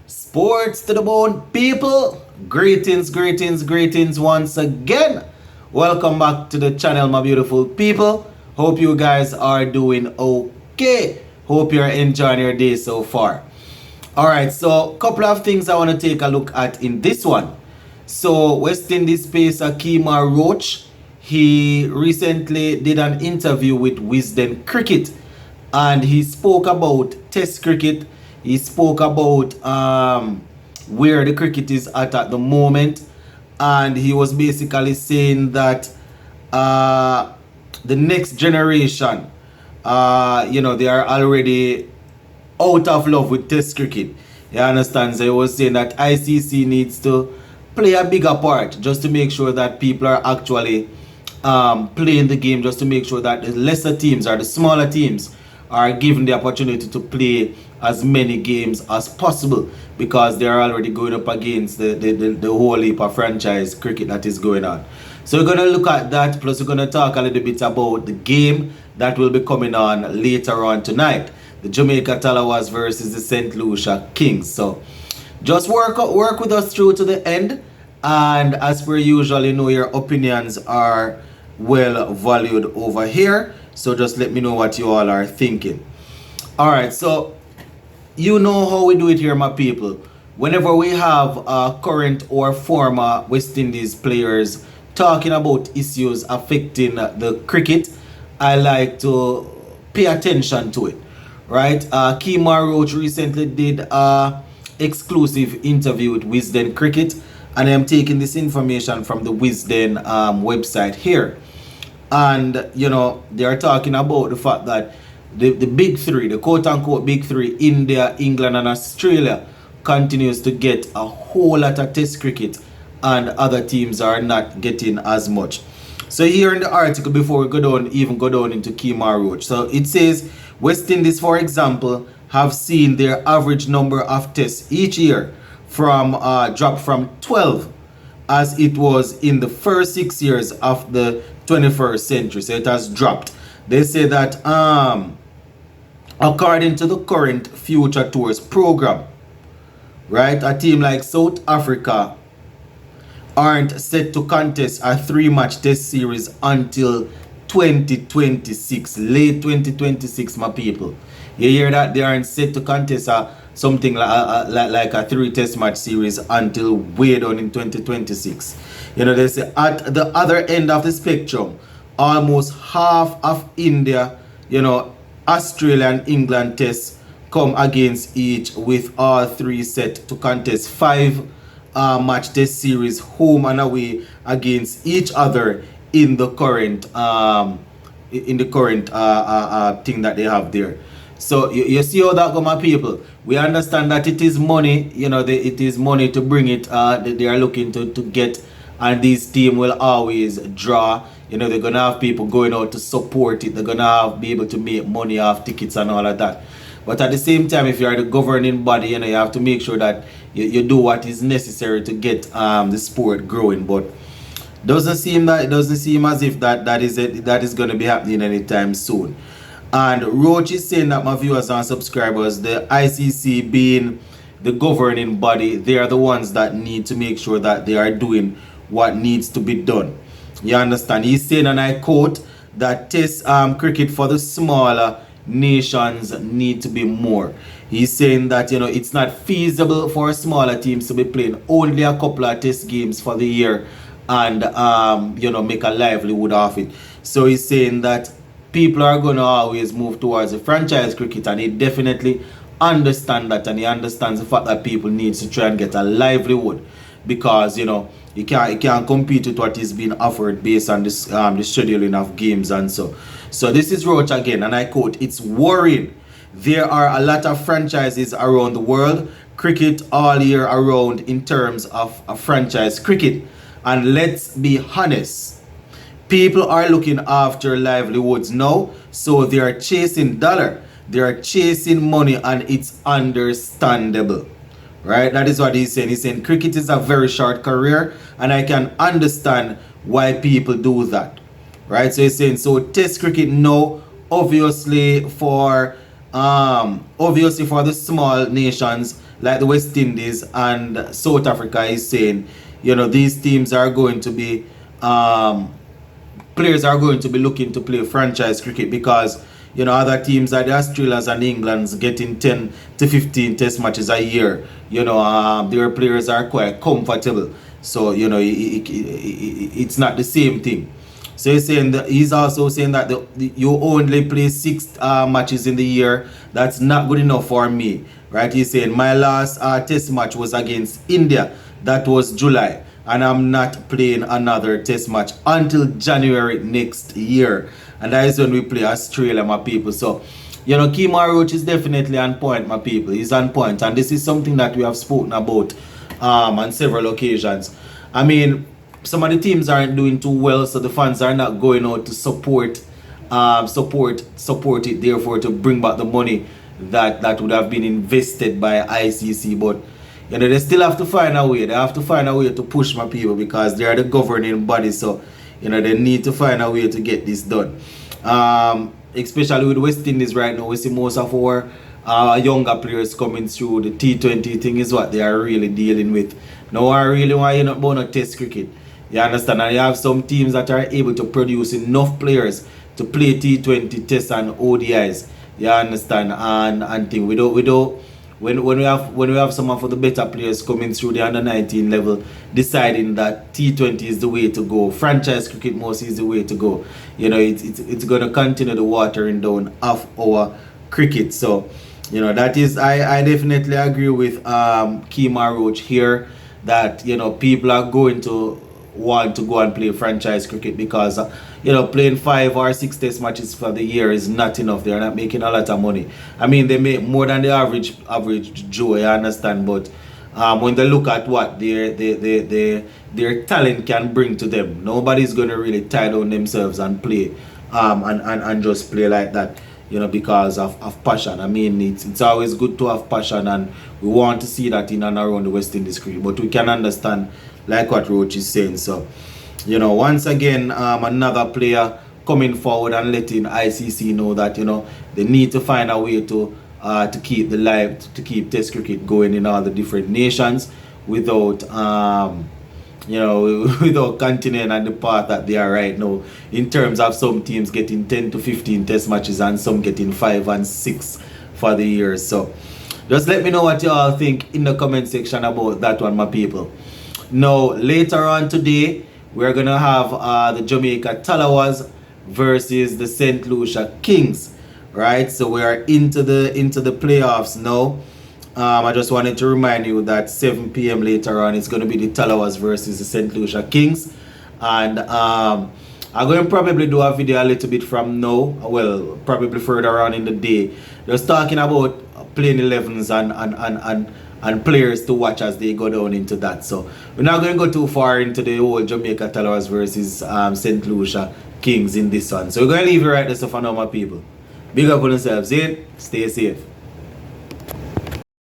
Sports to the bone, people. Greetings, greetings, greetings once again. Welcome back to the channel, my beautiful people. Hope you guys are doing okay. Hope you're enjoying your day so far. Alright, so a couple of things I want to take a look at in this one. So, West Indies pacer Kemar Roach, he recently did an interview with Wisden Cricket and he spoke about Test cricket. He spoke about where the cricket is at the moment, and he was basically saying that the next generation, they are already out of love with Test cricket. You understand? So he was saying that ICC needs to play a bigger part just to make sure that people are actually playing the game, just to make sure that the lesser teams or the smaller teams are given the opportunity to play as many games as possible, because they're already going up against the whole heap of franchise cricket that is going on. So we're going to look at that, plus we're going to talk a little bit about the game that will be coming on later on tonight, the Jamaica Talawas versus the St. Lucia Kings. So just work with us through to the end, and as per usual, your opinions are well valued over here, so just let me know what you all are thinking. Alright, so you know how we do it here, my people. Whenever we have current or former West Indies players talking about issues affecting the cricket, I like to pay attention to it, right? Kemar Roach recently did an exclusive interview with Wisden Cricket, and I'm taking this information from the Wisden website here. And they are talking about the fact that the big three, the quote-unquote big three, India, England and Australia, continues to get a whole lot of Test cricket, and other teams are not getting as much. So here in the article, before we go down into Kemar Roach, so it says West Indies, for example, have seen their average number of tests each year from drop from 12 as it was in the first 6 years of the 21st century. So it has dropped. They say that according to the current Future Tours program, right, a team like South Africa aren't set to contest a 3-match test series until 2026, late 2026, my people. You hear that? They aren't set to contest something like a 3-test match series until way down in 2026. They say at the other end of the spectrum, almost half of India, Australia and England tests come against each, with all three set to contest 5-match test series home and away against each other in the current thing that they have there. So you see how that go, my people. We understand that it is money, it is money to bring it, they are looking to get, and this team will always draw. They're gonna have people going out to support it. They're gonna be able to make money off tickets and all of that. But at the same time, if you are the governing body, you have to make sure that you do what is necessary to get the sport growing. But it doesn't seem as if that is going to be happening anytime soon. And Roach is saying that, my viewers and subscribers, the ICC being the governing body, they are the ones that need to make sure that they are doing what needs to be done. You understand? He's saying, and I quote, that Test cricket for the smaller nations need to be more. He's saying that it's not feasible for smaller teams to be playing only a couple of Test games for the year and make a livelihood off it. So he's saying that people are going to always move towards the franchise cricket, and he definitely understands that, and he understands the fact that people need to try and get a livelihood, because you can't compete with what is being offered based on this the scheduling of games and so. So this is Roach again, and I quote, "It's worrying. There are a lot of franchises around the world, cricket all year around in terms of a franchise cricket, and let's be honest, people are looking after livelihoods now, so they are chasing dollar, they are chasing money, and it's understandable." Right? That is what he's saying. He's saying cricket is a very short career, and I can understand why people do that. Right? So he's saying, so Test cricket now, obviously for the small nations, like the West Indies and South Africa is saying, you know, these teams are going to be players are going to be looking to play franchise cricket because, you know, other teams like the Australians and England's getting 10 to 15 test matches a year. You know, their players are quite comfortable. So, you know, it's not the same thing. So he's saying that he's also saying that you only play 6 matches in the year. That's not good enough for me, right? He's saying my last test match was against India. That was July, and I'm not playing another test match until January next year, and that is when we play Australia, my people. So, you know, Kemar Roach is definitely on point, my people. He's on point, and this is something that we have spoken about on several occasions. I mean, some of the teams aren't doing too well, so the fans are not going out to support it, therefore to bring back the money that would have been invested by ICC. But, you know, they still have to find a way. They have to find a way to push my people because they are the governing body. So, you know, they need to find a way to get this done. Especially with West Indies right now, we see most of our younger players coming through. The T20 thing is what they are really dealing with. Now, I really want you not about test cricket. You understand? And you have some teams that are able to produce enough players to play T20 tests and ODIs. You understand? And thing. When we have some of the better players coming through the under 19 level deciding that T20 is the way to go, franchise cricket mostly is the way to go, you know, it's going to continue the watering down of our cricket. So, you know, that is, I definitely agree with Kemar Roach here that, you know, people are going to want to go and play franchise cricket because you know, playing 5 or 6 test matches for the year is not enough. They're not making a lot of money. I mean, they make more than the average Joe, I understand, but when they look at what their talent can bring to them, nobody's going to really tie down themselves and play and just play like that, you know, because of passion. I mean, it's always good to have passion, and we want to see that in and around the West Indies cricket, but we can understand like what Roach is saying. So, you know, once again, another player coming forward and letting ICC know that, you know, they need to find a way to keep to keep test cricket going in all the different nations without you know, without continuing on the path that they are right now, in terms of some teams getting 10 to 15 test matches and some getting 5 and 6 for the year. So just let me know what you all think in the comment section about that one, my people. Now, later on today, we're going to have the Jamaica Talawas versus the St. Lucia Kings, right? So we are into the playoffs now. I just wanted to remind you that 7 p.m. later on, it's going to be the Talawas versus the St. Lucia Kings. And I'm going to probably do a video a little bit from now, well, probably further on in the day, just talking about playing 11s and players to watch as they go down into that. So we're not going to go too far into the whole Jamaica Talawas versus St. Lucia Kings in this one. So we're going to leave it right there for now, my people. Big up on yourselves, stay safe.